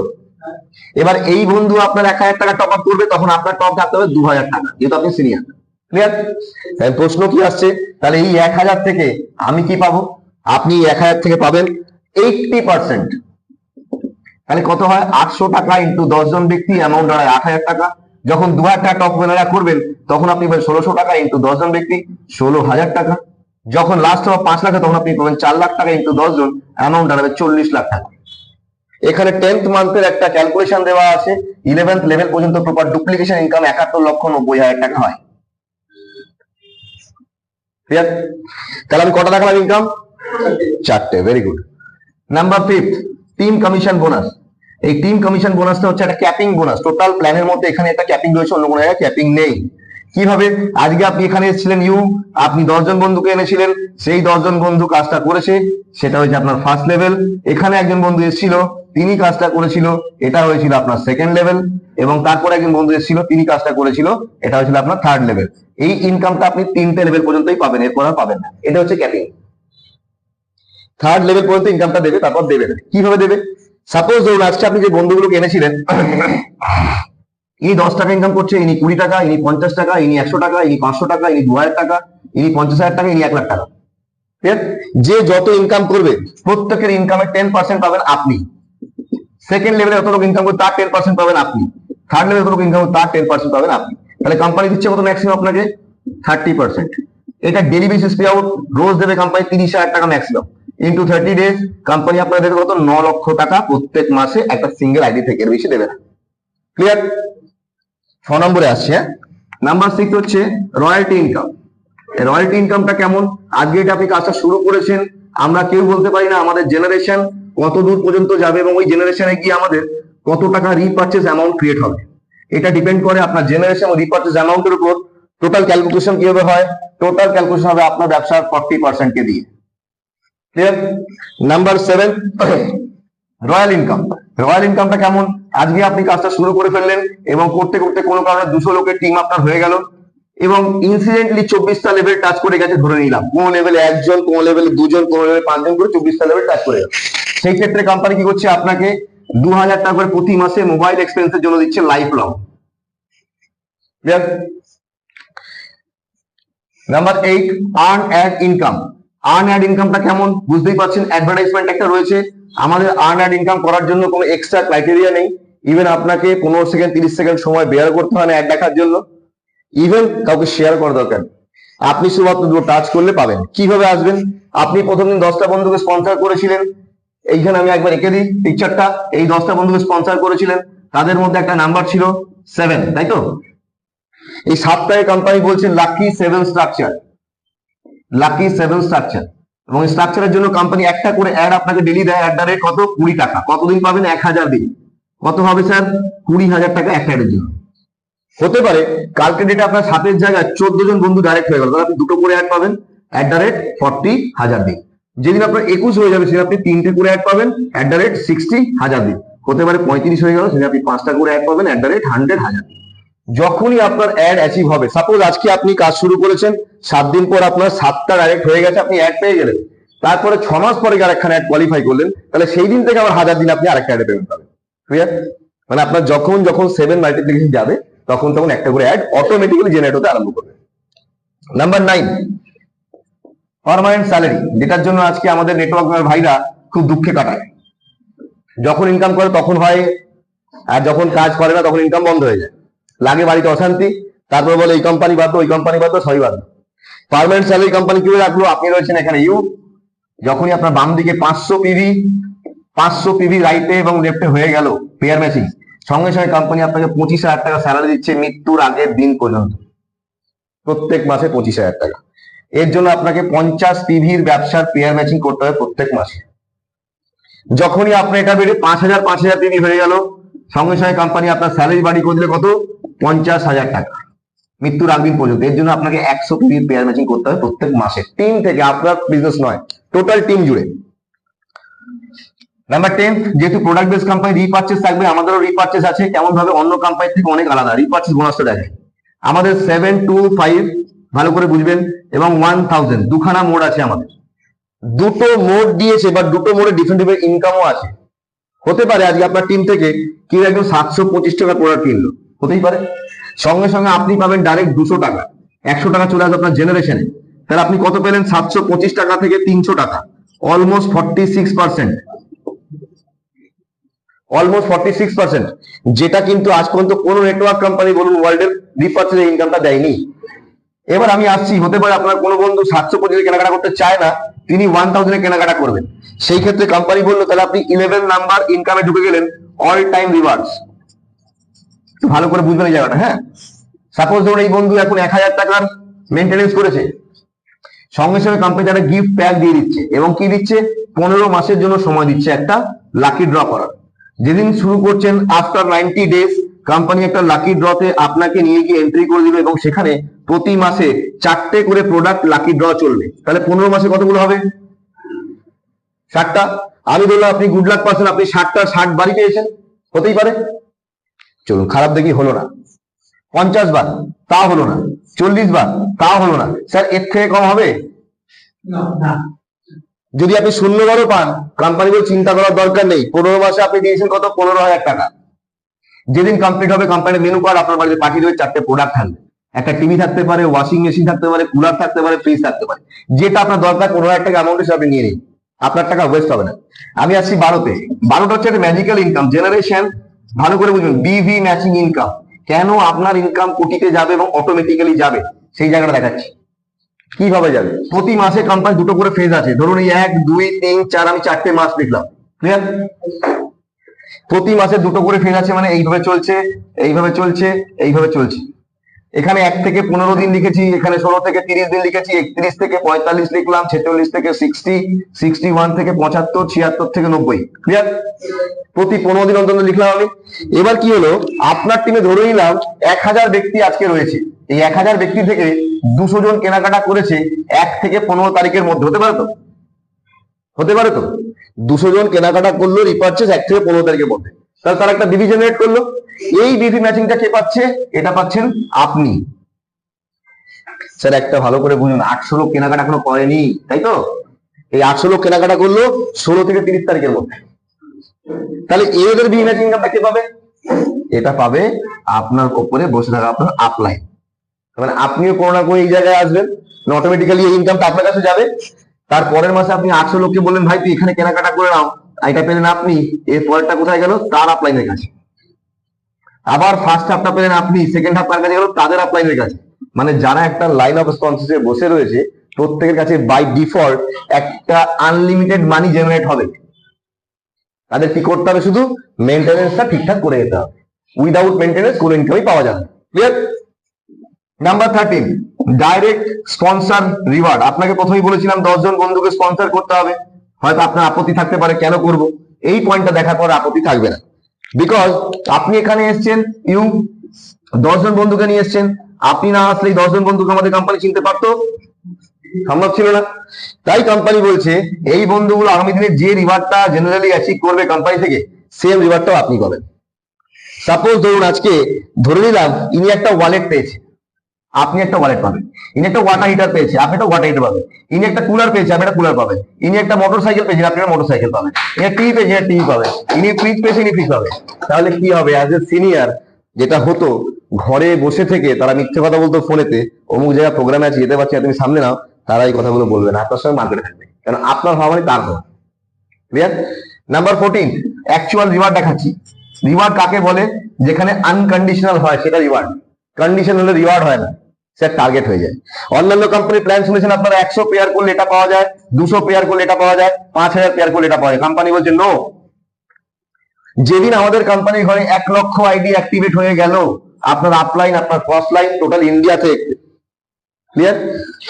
এবার এই বন্ধু আপনার 1000 টাকা টপ আপ করবে, তখন আপনার টপ থাকতে হবে 2000 টাকা, যেহেতু আপনি সিনিয়র। ক্লিয়ার? তাই প্রশ্ন কি আসছে? তাহলে এই 1000 থেকে আমি কি পাবো? আপনি 1000 থেকে পাবেন 80%। তাহলে কত হয়? 800 টাকা ইন্টু 10 জন ব্যক্তি, অ্যামাউন্ট দাঁড়ায় 8000 টাকা। যখন 2000 টাকা টপ উইনাররা করবেন, তখন আপনি পাবেন 1600 টাকা ইন্টু 10 জন ব্যক্তি, 16000 টাকা। যখন লাস্ট হবে 5 লাখ, তখন আপনি পাবেন 4 লাখ টাকা ইন্টু 10 জন, অ্যামাউন্ট দাঁড়াবে 40 লাখ টাকা। এখানে 10th মান্থের একটা ক্যালকুলেশন দেওয়া আছে, 11th লেভেল পর্যন্ত প্রপার ডুপ্লিকেশন ইনকাম 71,90,000 টাকা হয়। ক্লিয়ার? তাহলে আমি কটা দেখালাম ইনকাম? 4টে। Very good. Number 5, team commission bonus. এই টিম কমিশন বোনাসটা হচ্ছে একটা ক্যাপিং বোনাস। টোটাল প্ল্যানের মধ্যে এখানে একটা ক্যাপিং রয়েছে, অন্য কোনো জায়গায় ক্যাপিং নেই। কিভাবে? আজকে আপনি এখানে এসেছিলেন, আপনি 10 জন বন্ধুকে এনেছিলেন, সেই 10 জন বন্ধু কাজটা করেছে, সেটা হয়েছে আপনার ফার্স্ট লেভেল। এখানে একজন বন্ধু এসেছিল, তিনি কাজটা করেছিল, এটা হয়েছিল আপনার সেকেন্ড লেভেল। এবং তারপরে একজন বন্ধু এসেছিল, তিনি কাজটা করেছিল, এটা হয়েছিল আপনার থার্ড লেভেল। এই ইনকামটা আপনি 3টে লেভেল পর্যন্তই পাবেন, এরপর আর পাবেন না। এটা হচ্ছে ক্যাপিং। থার্ড লেভেল পর্যন্ত ইনকামটা দেবে, তারপর দেবে না। কিভাবে দেবে? সাপোজ ধরুন আজকে আপনি যে বন্ধুগুলোকে এনেছিলেন, ইনি 10 টাকা ইনকাম করছে, ইনি 20 টাকা, ইনি 50 টাকা, ইনি 100 টাকা, ইনি 500 টাকা, ইনি 2000 টাকা, ইনি 50,000 টাকা, ইনি 1 লাখ টাকা। যে যত ইনকাম করবে প্রত্যেকের ইনকামের 10% পাবেন আপনি। সেকেন্ড লেভেলে যত লোক ইনকাম করবে তার 10% পাবেন আপনি। থার্ড লেভেলে যত লোক ইনকাম করবে তার 10% পাবেন আপনি। তাহলে কোম্পানি দিচ্ছে কত ম্যাক্সিমাম? আপনাকে 30%। এটা ডেলি বেসিস পে আউট, রোজ দেবে কোম্পানি 30,000 টাকা ম্যাক্সিমাম। ইনটু 30 ডেজ কোম্পানি আপনার দেবে কত? 9 লক্ষ টাকা প্রত্যেক মাসে একটা সিঙ্গেল আইডি থেকে, এর বেশি দেবে না। ক্লিয়ার? 6 নম্বরে আসছে। নাম্বার 6 হচ্ছে রয়্যালটি ইনকাম। রয়্যালটি ইনকামটা কেমন? আজকে এটা আপনি কাজটা শুরু করেছেন, আমরা কেউ বলতে পারি না আমাদের জেনারেশন কত দূর পর্যন্ত যাবে এবং ওই জেনারেশনে গিয়ে আমাদের কত টাকা রিপারচেজ অ্যামাউন্ট ক্রিয়েট হবে। এটা ডিপেন্ড করে আপনার জেনারেশন ও রিপারচেজ অ্যামাউন্টের উপর। টোটাল ক্যালকুলেশন কিভাবে হয়? টোটাল ক্যালকুলেশন হবে আপনার ব্যবসার 40% কে দিয়ে। Clear? Number 7, royal income. Royal ইনকামটা কেমন? আজকে আপনি কাজটা শুরু করে ফেললেন এবং করতে করতে কোনো কারণে 200 লোকের টিম আপনার হয়ে গেল এবং ইনসিডেন্টলি 24টা লেভেল টাচ করে গেছে, ধরে নিলাম। কোন লেভেলে 1 জন, কোন লেভেলে 2 জন, কোন লেভেলে 5 জন করে 24টা লেভেল টাচ করে গেল। সেই ক্ষেত্রে কোম্পানি কি করছে? আপনাকে 2000 টাকা করে প্রতি মাসে মোবাইল এক্সপেন্সের জন্য দিচ্ছে life long. Number 8, earn ad income. Earn ad ইনকামটা কেমন? বুঝতেই পারছেন, অ্যাডভার্টাইজমেন্ট একটা রয়েছে। আমাদের আর্ন অ্যাড ইনকাম করার জন্য কোনো এক্সট্রা ক্রাইটেরিয়া নেই। ইভেন আপনাকে 15 সেকেন্ড 30 সেকেন্ড সময় বেয়ার করতে হয় না অ্যাড দেখার জন্য। ইভেন কাউকে শেয়ার করা দরকার, আপনি শুধুমাত্র দুটো টাচ করলে পাবেন। কিভাবে আসবেন? আপনি প্রথম দিন 10টা বন্ধুকে স্পন্সর করেছিলেন, এইখানে আমি একবার এঁকে দিই পিকচারটা। এই 10টা বন্ধুকে স্পন্সর করেছিলেন, তাদের মধ্যে একটা নাম্বার ছিল 7, তাই তো? এই 7টায় কোম্পানি বলছে লাকি 7 স্ট্রাকচার, লাকি 7 স্ট্রাকচার। এবং এই স্ট্রাকচারের জন্য কোম্পানি একটা করে অ্যাড আপনাকে ডেলি দেয়। অ্যাড রেট কত? 20 টাকা। কতদিন পাবেন? 1000 দিন। কত হবে স্যার? 20,000 টাকা একটা অ্যাডের জন্য। হতে পারে কালকে ডেটে আপনার 7-এর জায়গায় 14 জন বন্ধু ডাইরেক্ট হয়ে গেল, তাহলে আপনি দুটো করে অ্যাড পাবেন। অ্যাট দ্য রেট 40,000 দিন। যেদিন আপনার 21 হয়ে যাবে সেদিন আপনি 3টে করে অ্যাড পাবেন। অ্যাট দ্য রেট 60,000 দিন। হতে পারে 35 হয়ে গেল, সেদিন আপনি 5টা করে অ্যাড পাবেন। অ্যাট দ্য রেট 100,000 দিন। যখনই আপনার অ্যাড অ্যাচিভ হবে, সাপোজ আজকে আপনি কাজ শুরু করেছেন, 7 দিন পর আপনার 7টা ডাইরেক্ট হয়ে গেছে, আপনি অ্যাড পেয়ে গেলেন। তারপরে 6 মাস পরে আরেকখানে অ্যাড কোয়ালিফাই করলেন, তাহলে সেই দিন থেকে আবার 1000 দিন আপনি আরেকটা অ্যাড পেমেন্ট পাবেন। ক্লিয়ার? মানে আপনার যখন 7 মাল্টিপ্লিকেশন যাবে তখন একটা করে অ্যাড অটোমেটিক্যালি জেনারেট হতে আরম্ভ করবে। নাম্বার 9, পার্মানেন্ট স্যালারি, যেটার জন্য আজকে আমাদের নেটওয়ার্ক ভাইরা খুব দুঃখে কাটায়। যখন ইনকাম করে তখন হয়, আর যখন কাজ করে না তখন ইনকাম বন্ধ হয়ে যায়। লাগে বাড়িতে অশান্তি, তারপর বলে এই কোম্পানি বাদ, ওই কোম্পানি বাদ, সবই বাদ। পার্মানেন্ট স্যালারি কোম্পানি কিভাবে রাখলো? আপনি রয়েছেন এখানে যখনই আপনার বাম দিকে 500 পিভি রাইটে এবং লেফটে হয়ে গেল পেয়ার ম্যাচিং, সঙ্গে সঙ্গে কোম্পানি আপনাকে 25,000 টাকা স্যালারি দিচ্ছে মৃত্যুর আগের দিন পর্যন্ত, প্রত্যেক মাসে 25,000 টাকা। এর জন্য আপনাকে 50 পিভির ব্যবসার পেয়ার ম্যাচিং করতে হবে প্রত্যেক মাসে। যখনই আপনি এটা বেড়ে 5,000 পিভি হয়ে গেল, সঙ্গে সঙ্গে কোম্পানি আপনার স্যালারি বাড়ি করে দিলে কত? 50,000 টাকা মৃত্যুর আগ দিন পর্যন্ত। এর জন্য আপনাকে 100 পিভির পেয়ার ম্যাচিং করতে হবে প্রত্যেক মাসে, টিম থেকে, আপনার বিজনেস নয়, টোটাল টিম জুড়ে। নাম্বার 10, যেহেতু প্রোডাক্ট বেস কোম্পানি রিপারচেজ থাকবে, আমাদেরও রিপারচেজ আছে। কেমন ভাবে? অন্য কোম্পানি থেকে অনেক আলাদা। রিপারচেজ বোনাসটা দেখেন, আমাদের 7, 2, 5 ভালো করে বুঝবেন এবং 1000 দুখানা মোড আছে আমাদের। দুটো মোড দিয়েছে, বা দুটো মোডে ডিফারেন্ট ইনকামও আছে। হতে পারে আজকে আপনার টিম থেকে কেউ একদম 725 টাকা প্রোডাক্ট কিনলো, হতেই পারে। সঙ্গে সঙ্গে আপনি পাবেন ডাইরেক্ট 200 টাকা, 100 টাকা চলে আসবে আপনার জেনারেশনে। তাহলে আপনি কত পেলেন? 725 টাকা থেকে 300 টাকা, অলমোস্ট 46%, অলমোস্ট 46%, যেটা কিন্তু আজ পর্যন্ত কোন নেটওয়ার্ক কোম্পানি বলুন ওয়ার্ল্ডের রিপারচেজ ইনকামটা দেয়নি। এবার আমি আসছি, হতে পারে আপনার কোনো বন্ধু 725 কেনাকাটা করতে চায় না, তিনি 1000 এ কেনাকাটা করবেন। সেই ক্ষেত্রে কোম্পানি বললো তাহলে আপনি 11 নাম্বার ইনকামে ঢুকে গেলেন, অল টাইম রিওয়ার্ডস। ভালো করে বুঝবেন এই জায়গাটা। হ্যাঁ, সাপোজ ধরুন এই বন্ধু এখন 1000 টাকার মেনটেনেন্স করেছে, সঙ্গে সঙ্গে কোম্পানি তারা গিফট প্যাক দিয়ে দিচ্ছে এবং কি দিচ্ছে, 15 মাসের জন্য সময় দিচ্ছে একটা লাকি ড্র করার। যেদিন শুরু করছেন আফটার 90 ডেজ কোম্পানি একটা লাকি ড্রতে আপনাকে নিয়ে গিয়ে এন্ট্রি করে দিল এবং সেখানে প্রতি মাসে 4টে করে প্রোডাক্ট লাকি ড্র চলবে। তাহলে 15 মাসে কতগুলো হবে? 60টা। আমি বললাম আপনি গুড লাক পাচ্ছেন, আপনি 60টা 60 বারই পেয়েছেন, হতেই পারে। চলুন, খারাপ দেখি হলো না। 50 বার, তা হলো না। 40 বার, তা হলো না। স্যার এর থেকে কম হবে? যদি আপনি 0 বারও পান, কোম্পানি বলে চিন্তা করার দরকার নেই। 15 মাসে আপনি দিয়েছেন কত? 15,000 টাকা। যেদিন কমপ্লিট হবে কোম্পানির মেনু কার্ড আপনার বাড়িতে পাঠিয়ে দেবে, 4টে প্রোডাক্ট থাকবে। একটা টিভি থাকতে পারে, ওয়াশিং মেশিন থাকতে পারে, কুলার থাকতে পারে, ফ্রিজ থাকতে পারে। যেটা আপনার দরকার 15,000 টাকা অ্যামাউন্ট হিসেবে আপনি নিয়ে নিন, আপনার টাকা ওয়েস্ট হবে না। আমি আসছি 12তে। 12টা হচ্ছে একটা ম্যাজিক্যাল ইনকাম জেনারেশন। ভালো করে বুঝবেন, বিভি ম্যাচিং ইনকাম। কেন আপনার ইনকাম কোটিতে যাবে এবং অটোমেটিক্যালি যাবে সেই জায়গাটা দেখাচ্ছি। কিভাবে যাবে? প্রতি মাসে কোম্পানি দুটো করে ফেজ আছে। ধরুন এই 1, 2, 3, 4, আমি 4টে মাস লিখলাম। ক্লিয়ার? প্রতি মাসে দুটো করে ফেজ আছে, মানে এইভাবে চলছে, এইভাবে চলছে, এইভাবে চলছে। এখানে 1 থেকে 15 দিন লিখেছি, এখানে 16 থেকে 30 দিন লিখেছি, 31 থেকে 45 লিখলাম, 46 থেকে 60, 61 থেকে 75, 76 থেকে 90। ক্লিয়ার? প্রতি 15 দিন অন্তত লিখলাম আমি। এবার কি হলো, আপনার টিমে ধরে নিলাম 1000 ব্যক্তি আজকে রয়েছে। এই 1000 ব্যক্তি থেকে 200 জন কেনাকাটা করেছে 1 থেকে 15 তারিখের মধ্যে। হতে পারে তো? হতে পারে তো? 200 জন কেনাকাটা করলো রিপারচেজ 1 থেকে 15 তারিখের মধ্যে, তাহলে তারা একটা বিভি জেনারেট করলো। এই বিভি ম্যাচিংটা কে পাচ্ছে? এটা পাচ্ছেন আপনি। স্যার একটা ভালো করে বুঝুন, 800 লোক কেনাকাটা এখনো করেনি, তাই তো? এই 800 লোক কেনাকাটা করলো 16 থেকে 30 তারিখের মধ্যে। তাহলে এদের বিভি ম্যাচিং ইনকামটা কে পাবে? এটা পাবে আপনার উপরে বসে থাকা আপনার আপলাইন। মানে আপনিও কোনো না কোনো এই জায়গায় আসবেন, অটোমেটিক্যালি এই ইনকামটা আপনার কাছে যাবে। তারপরের মাসে আপনি 800 লোককে বললেন ভাই তুই এখানে কেনাকাটা করে নাও, এটা পেলেন আপনি। এর পরেরটা কোথায় গেল? তার আপলাইনের কাছে। আবার ফার্স্ট হাফটা পেলেন আপনি, সেকেন্ড হাফ কার কাছে গেল? তাদের আপলাইনের কাছে। মানে যারা একটা লাইন অফ স্পন্সরশিপে বসে রয়েছে প্রত্যেকের কাছে বাই ডিফল্ট একটা আনলিমিটেড মানি জেনারেট হবে। তাদের কি করতে হবে? শুধু মেইনটেনেন্সটা ঠিকঠাক করে যেতে হবে। উইদাউট মেইনটেনেন্স কোনো ইনকামই পাওয়া যাবে না। Clear? Number 13, direct sponsor reward. আপনাকে প্রথমেই বলেছিলাম 10 জন বন্ধুকে স্পন্সর করতে হবে। হয়তো আপনার আপত্তি থাকতে পারে, কেন করব? এই পয়েন্টটা দেখার পর আপত্তি থাকবে না। বিকজ আপনি এখানে এসেছেন, 10 জন বন্ধুকে নিয়ে এসেছেন। আপনি না আসলে 10 জন বন্ধুকে আমাদের কোম্পানি চিনতে পারতো? সম্ভব ছিল না। তাই কোম্পানি বলছে এই বন্ধুগুলো আগামী দিনে যে রিওয়ার্ডটা জেনারেলি অ্যাচিভ করবে কোম্পানি থেকে, সেম রিওয়ার্ডটাও আপনি পাবেন। সাপোজ ধরুন আজকে ধরে নিলাম ইনি একটা ওয়ালেট পেয়েছে, আপনি একটা ওয়ালেট পাবেন। ইনি একটা ওয়াটার হিটার পেয়েছে, আপনি একটা ওয়াটার হিটার পাবেন। ইনি একটা কুলার পেয়েছে, আপনি একটা কুলার পাবেন। ইনি একটা মোটরসাইকেল পেয়েছেন, আপনি একটা মোটরসাইকেল পাবেন। ইনি টিভি পেয়েছে, টিভি পাবেন। ইনি ফ্রিজ পেয়েছে, ইনি ফ্রিজ পাবেন। তাহলে কি হবে? অ্যাজ এ সিনিয়র, যেটা হতো ঘরে বসে থেকে তারা মিথ্যে কথা বলতো ফোনেতে, অমুক জায়গায় প্রোগ্রামে আছে যেতে পারছি, তুমি সামনে নাও, তারা এই কথাগুলো বলবে না, আপনার সঙ্গে মার্কেটে থাকবে। কারণ আপনার হওয়া মানে তার হওয়া। ক্লিয়ার? নাম্বার 14, অ্যাকচুয়াল রিওয়ার্ড দেখাচ্ছি। রিওয়ার্ড কাকে বলে? যেখানে আনকন্ডিশনাল হয় সেটা রিওয়ার্ড। কন্ডিশন হলে রিওয়ার্ড হয় না, সেটা টার্গেট হয়ে যায়। অন্যান্য কোম্পানির প্ল্যান শুনেছেন আপনারা 100 পেয়ার করলে এটা পাওয়া যায়, 200 পেয়ার করলে এটা পাওয়া যায়, 5000 পেয়ার করলে এটা পাওয়া যায়। কোম্পানি বলছে নো। যেদিন আমাদের কোম্পানির ঘরে 1 লক্ষ আইডি অ্যাক্টিভেট হয়ে গেল, আপনার আপলাইন, আপনার ফার্স্ট লাইন টোটাল ইন্ডিয়া থেকে। ক্লিয়ার?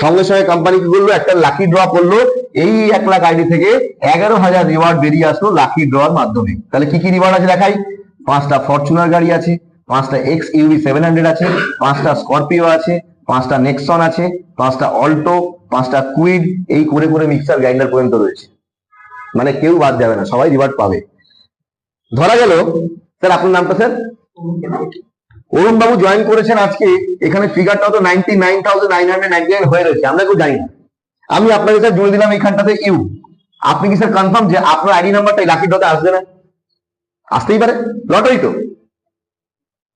সঙ্গে সঙ্গে কোম্পানি কি করলো? একটা লাকি ড্র করলো। এই 1 লাখ আইডি থেকে 11,000 রিওয়ার্ড বেরিয়ে আসলো লাকি ড্রর মাধ্যমে। তাহলে কি কি রিওয়ার্ড আছে দেখাই। 5টা ফরচুনার গাড়ি আছে, 5টা XUV 700 আছে, 5টা স্করপিও আছে, 5টা নেক্সন আছে, 5টা অল্টো, 5টা কুইড, এই করে করে মিক্সার গ্রাইন্ডার পর্যন্ত রয়েছে। মানে কেউ বাদ যাবে না, সবাই রিওয়ার্ড পাবে। ধরা গেল স্যার আপনার নামটা? স্যার অরুণ বাবু জয়েন করেছেন আজকে। এখানে ফিগারটা তো 99,999 হয়ে রয়েছে, আমরা কেউ জানি না। আমি আপনাকে স্যার জুড়ে দিলাম এইখানটাতে ইউ। আপনি কি স্যার কনফার্ম যে আপনার আইডি নাম্বারটা লাকি ড্রতে আসবে না? আসতেই পারে, লটারি তো।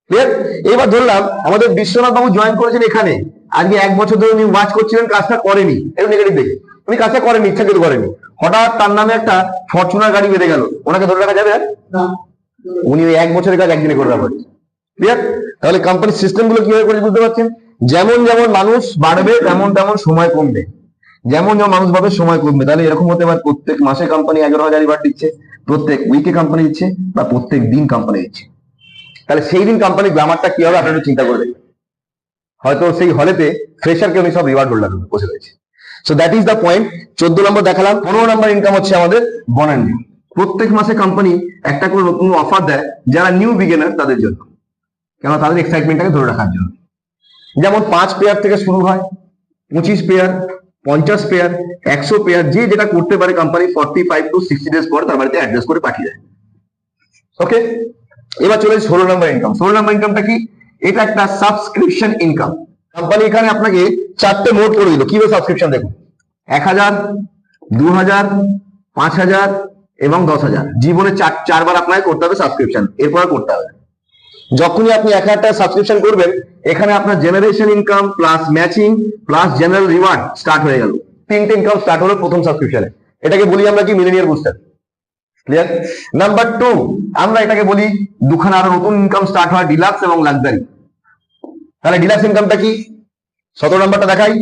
ক্লিয়ার? এবার ধরলাম আমাদের বিশ্বনাথ বাবু জয়েন করেছেন এখানে, আজকে 1 বছর ধরে উনি ওয়াচ করছিলেন, কাজটা করেনি, এরকম নেগেটিভ দেখে উনি কাজটা করেনি, ইচ্ছা কিন্তু করেনি। হঠাৎ তার নামে একটা ফরচুনার গাড়ি বেঁধে গেল, ওনাকে ধরে রাখা যাবে? উনি ওই 1 বছরের কাজ একদিনে করে রাখবেন। ক্লিয়ার? তাহলে কোম্পানির সিস্টেম গুলো কিভাবে করে বুঝতে পারছেন? যেমন যেমন মানুষ বাড়বে তেমন তেমন সময় কমবে। যেমন যেমন মানুষ ভাবে সময় কমবে, তাহলে এরকম হতে পারে প্রত্যেক মাসে কোম্পানি 11,000 রিওয়ার্ড দিচ্ছে, প্রত্যেক উইকে কোম্পানি দিচ্ছে, বা প্রত্যেক দিন কোম্পানি দিচ্ছে। তাহলে সেই দিন কোম্পানি গ্রামারটা কি হবে আপনারা চিন্তা করে দেখবেন। হয়তো সেই হলেতে ফ্রেশারকে উনি সব রিওয়ার্ড হোল্ডার বসে রয়েছে। So that is the point. 14 নম্বর দেখালাম। 15 নম্বর ইনকাম হচ্ছে আমাদের বনানি। প্রত্যেক মাসে কোম্পানি একটা করে নতুন অফার দেয় যারা নিউ বিগিনার তাদের জন্য, কেন তাদের এক্সাইটমেন্টটাকে ধরে রাখার জন্য। যেমন 5 পেয়ার থেকে শুরু হয়, 25 পেয়ার, 50 পেয়ার, 100 পেয়ার, যে যেটা করতে পারে কোম্পানি 45 to 60 ডেজ পর তার বাড়িতে অ্যাড্রেস করে পাঠিয়ে দেয়। ওকে, এবার চলে 16 নম্বর ইনকাম। 16 নম্বর ইনকামটা কি? এটা একটা সাবস্ক্রিপশন ইনকাম। কোম্পানি এখানে আপনাকে 4টে মোড করে দিল কিভাবে সাবস্ক্রিপশন। দেখুন, 1000, 2000, 5000 এবং 10,000। জীবনে চারবার আপনাকে করতে হবে সাবস্ক্রিপশন, এরপর করতে হবে। যখনই আপনি 1000 টাকা সাবস্ক্রিপশন করবেন, এখানে আপনার generation income plus matching plus general reward start হয়ে গেল। 3টে ইনকাম স্টার্ট হলো প্রথম সাবস্ক্রিপশনে। এটাকে বলি আমরা কি? Millionaire booster. ক্লিয়ার? নাম্বার 2, আমরা এটাকে বলি দুখানা আরো নতুন ইনকাম স্টার্ট হয়, ডিলাক্স এবং লাক্সারি। তাহলে ডিলাক্স ইনকামটা কি? 17 নম্বরটা দেখাই।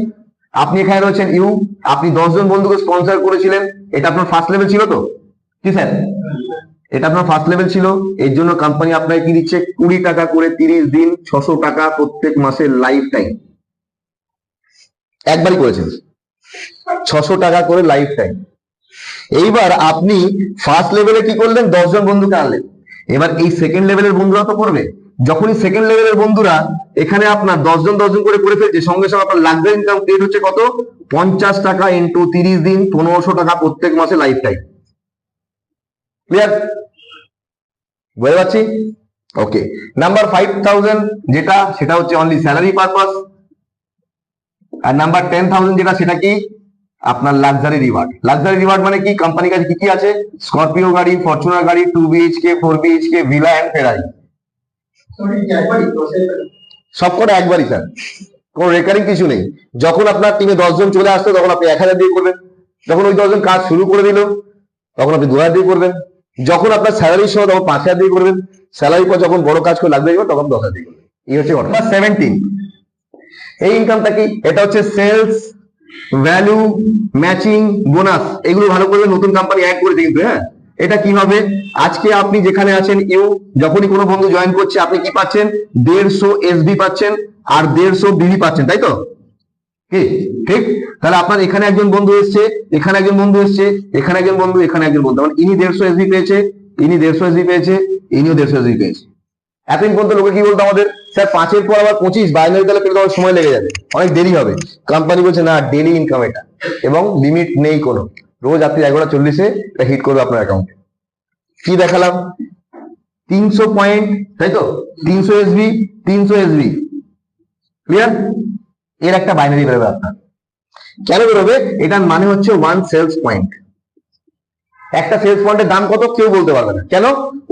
আপনি এখানে রয়েছেন ইউ, আপনি 10 জন বন্ধুকে স্পন্সর করেছিলেন। এটা আপনার ফার্স্ট লেভেল ছিল তো? কি স্যার? এটা আপনার ফার্স্ট লেভেল ছিল। এর জন্য কোম্পানি আপনাকে কি দিচ্ছে? 20 টাকা করে 30 দিন, 600 টাকা প্রত্যেক মাসে লাইফ টাইম। একবারই করেছেন 600 টাকা করে লাইফ টাইম। এইবার আপনি ফার্স্ট লেভেলে কি করলেন? 10 জন বন্ধুকে আনলেন। এবার এই সেকেন্ড লেভেলের বন্ধুরা তো করবে। যখনই সেকেন্ড লেভেলের বন্ধুরা এখানে আপনার 10 জন করে করে ফেলছে, সঙ্গে সঙ্গে আপনার লাক্সারি ইনকাম ক্রিয়েট হচ্ছে কত? 50 টাকা ইন্টু 30 দিন, 1500 টাকা প্রত্যেক মাসে লাইফ টাইম। ক্লিয়ার? বুঝতে পারছি? ওকে। নাম্বার 5000 যেটা, সেটা হচ্ছে অনলি স্যালারি পারপাস। আর নাম্বার 10,000 যেটা, সেটা কি? আপনার লাক্সারি রিওয়ার্ড। লাক্সারি রিওয়ার্ড মানে কি? কোম্পানির কাছে কি কি আছে? স্করপিও গাড়ি, ফরচুনার গাড়ি, 2 BHK, 4 BHK, ভিলা এন্ড ফেরারি। সবকটা একবারই স্যার, কোনো রেকারিং কিছু নেই। যখন আপনার টিমে 10 জন চলে আসতো তখন আপনি 1000 দিয়ে করবেন। যখন ওই 10 জন কাজ শুরু করে দিল তখন আপনি 2000 দিয়ে করবেন। যখন আপনার স্যালারি সহ তখন 5000 দিয়ে করবেন। স্যালারি পর যখন বড় কাজ করে লাক্সারি তখন 10,000 দিয়ে করবেন। এই হচ্ছে ঘটনা। 17, এই ইনকামটা কি? এটা হচ্ছে সেলস, ভ্যালু, ম্যাচিং, বোনাস। এগুলো ভালো করে নতুন কোম্পানি অ্যাড করেছে কিন্তু। হ্যাঁ, এটা কি হবে? আজকে আপনি যেখানে আছেন ইউ, যখনই কোনো বন্ধু জয়েন করছে আপনি কি পাচ্ছেন? 150 এসবি পাচ্ছেন আর 150 বিবি পাচ্ছেন, তাই তো? কি ঠিক? তাহলে আপনার এখানে একজন বন্ধু এসছে, এখানে একজন বন্ধু এসছে, এখানে একজন বন্ধু, এখানে একজন বন্ধু, মানে ইনি 150 এসবি পেয়েছে, ইনি 150 এসবি পেয়েছে, ইনিও 150 এসবি পেয়েছে। এতদিন পর্যন্ত লোকে কি বলতো আমাদের? স্যার 5-এর পর আবার 25 বাইনারি তাহলে পেলে তোমার সময় লেগে যাবে, অনেক দেরি হবে। কোম্পানি বলছে না, ডেইলি ইনকাম এটা, এবং লিমিট নেই কোনো। রোজ আপনি 11:40-এ এটা হিট করবে আপনার অ্যাকাউন্টে। কি দেখালাম? 300 পয়েন্ট, তাই তো? 300 এসবি, 300 এসবি। ক্লিয়ার? এর একটা বাইনারি বেরোবে আপনার। কেন বেরোবে? এটার মানে হচ্ছে 1 সেলস পয়েন্ট। একটা সেলস পয়েন্টের দাম কত কেউ বলতে পারবে না। কেন?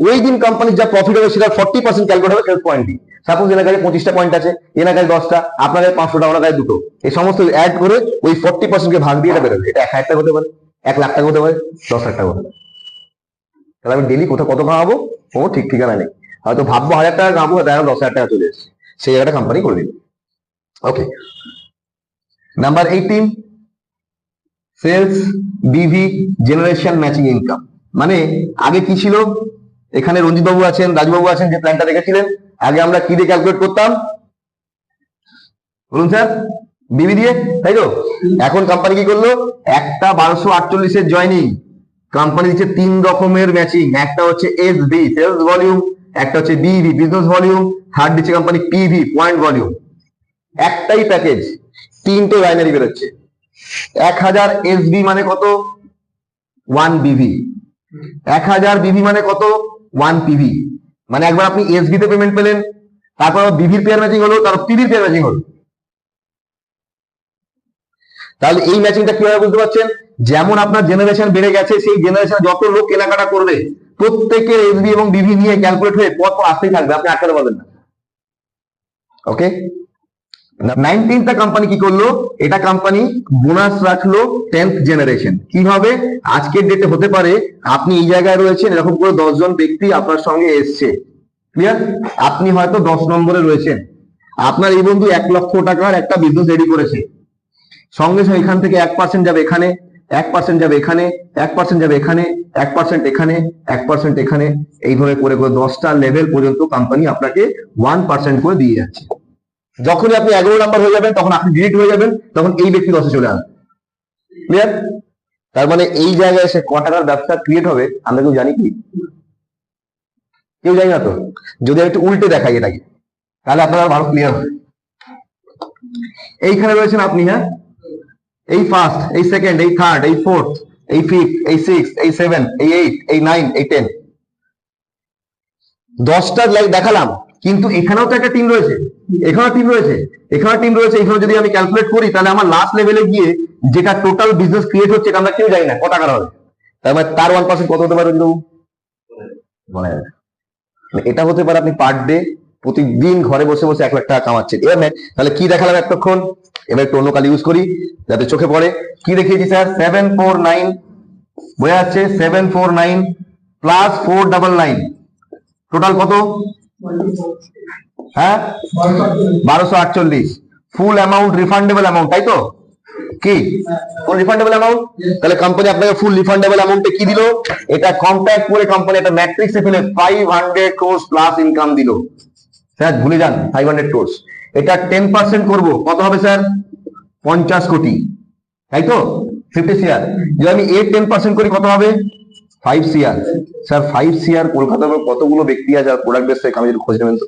ওই দিন কোম্পানির যা প্রফিট হবে সেটা 40% ক্যালকুলেট হবে সেলস পয়েন্ট দিয়ে। সাপোজ এনার কাছে 25টা পয়েন্ট আছে, এনার কাছে 10টা, আপনার কাছে 500টা, ওনার কাছে 2টো। এই সমস্ত অ্যাড করে ওই 40% কে ভাগ দিয়ে এটা বেরোবে। এটা 1000 টাকা হতে পারে, 1 লাখ টাকা হতে পারে, 10 লাখ টাকা হতে পারে। তাহলে আমি ডেলি কোথাও কত কামাবো কোনো ঠিক ঠিকানা নেই। হয়তো ভাববো 1000 টাকা কামাবো, দেখা 10,000 টাকা চলে এসেছে, সেই জায়গাটা কোম্পানি করে দিবে। ওকে। নাম্বার 18, সেলস, বিভি, জেনারেশন ম্যাচিং ইনকাম। মানে আগে কি ছিল? এখানে রঞ্জিত বাবু আছেন, রাজবাবু আছেন, যে প্ল্যানটা দেখেছিলেন, আগে আমরা কি দিয়ে ক্যালকুলেট করতাম বলুন স্যার? বিবি দিয়ে, তাই তো? এখন কোম্পানি কি করলো? একটা 1248-এর জয়নিং কোম্পানি দিচ্ছে 3 রকমের ম্যাচিং। একটা হচ্ছে এসবি, সেলস ভলিউম, একটা হচ্ছে বিভি, বিজনেস ভলিউম, থার্ড দিচ্ছে কোম্পানি পিভি, পয়েন্ট ভলিউম। একটাই প্যাকেজ, 3টে বাইনারি বেরোচ্ছে। 1000 এসবি মানে কত? 1 বিভি। 1000 বিভি মানে কত? 1 পিভি। মানে একবার আপনি এসবি তে পেমেন্ট পেলেন, তারপর বিভির পেয়ার ম্যাচিং হলো, তারপর পিভির পেয়ার ম্যাচিং হলো। তাহলে এই ম্যাচিংটা কিভাবে বুঝতে পারছেন? যেমন আপনার জেনারেশন বেড়ে গেছে, সেই জেনারেশনে যত লোক কেনাকাটা করবে প্রত্যেকের এসবি এবং বিভি নিয়ে ক্যালকুলেট হয়ে পর পর আসতেই থাকবে, আপনি আটকাতে পারবেন না। ওকে। 19টা কোম্পানি কি করলো? এটা কোম্পানি বোনাস রাখলো 10th জেনারেশন। কিভাবে? আজকের ডেটে হতে পারে আপনি এই জায়গায় রয়েছেন, এরকম করে 10 জন ব্যক্তি আপনার সঙ্গে এসছে। ক্লিয়ার? আপনি হয়তো 10 নম্বরে রয়েছেন, আপনার এই বন্ধু 1 লক্ষ টাকার একটা বিজনেস রেডি করেছে। সঙ্গে সঙ্গে এখান থেকে 1% যাবে এখানে, 1% যাবে এখানে, 1% যাবে এখানে, 1% এখানে, 1% এখানে, এইভাবে করে করে 10টা লেভেল পর্যন্ত কোম্পানি আপনাকে 1% করে দিয়ে যাচ্ছে। যখনই আপনি 11 নাম্বার হয়ে যাবেন তখন আপনি ডিলিট হয়ে যাবেন, তখন এই ব্যক্তি লসে চলে আসবে। ক্লিয়ার? তার মানে এই জায়গায় এসে ক টাকার ব্যবসা ক্রিয়েট হবে আমরা কেউ জানি কি? কেউ জানি না তো। যদি আমি একটু উল্টে দেখাই এটাকে তাহলে আপনারা ভালো ক্লিয়ার হবে। এইখানে রয়েছেন আপনি, হ্যাঁ, এই ফার্স্ট, এই সেকেন্ড, এই থার্ড, এই ফোর্থ, এই ফিফথ, এই সিক্স, এই সেভেন, এই 8, এই 9, এই 10, 10টা দেখালাম, কিন্তু এখানেও তো একটা টিম রয়েছে, এখানেও টিম রয়েছে, এখানেও টিম রয়েছে। এখানে যদি আমি ক্যালকুলেট করি তাহলে আমার লাস্ট লেভেলে গিয়ে যেটা টোটাল বিজনেস ক্রিয়েট হচ্ছে এটা আমরা কেউ জানি না ক টাকার হবে। তার মানে তার 1% কত হতে পারে কিন্তু এটা হতে পারে আপনি পার ডে প্রতিদিন ঘরে বসে বসে 1 লাখ টাকা কামাচ্ছেন। এবার তাহলে কি দেখালাম এতক্ষণ? এবার একটু অন্য কাল ইউজ করি যাতে চোখে পড়ে। কি দেখিয়েছি স্যার? 749 বোঝা যাচ্ছে, 749 প্লাস 499 টোটাল কত? হ্যাঁ, 1248 ফুল অ্যামাউন্ট রিফান্ডেবল অ্যামাউন্ট, তাই তো? কি ফুল রিফান্ডেবল অ্যামাউন্ট? তাহলে কোম্পানি আপনাকে ফুল রিফান্ডেবল অ্যামাউন্টে কি দিল? এটা কম্প্যাক্ট করে কোম্পানি একটা ম্যাট্রিক্সে ফেলে 500 crores প্লাস ইনকাম দিল। স্যার ভুলে যান 500 crores, এটা 10% করব কত হবে স্যার? 50 কোটি, তাই তো? 50 CR। যদি আমি এর 10% করি কত হবে? 5 CR। স্যার 5 CR কলকাতার কতগুলো ব্যক্তি আছে যারা প্রোডাক্ট বেসড আমি যদি খোঁজ নেবেন তো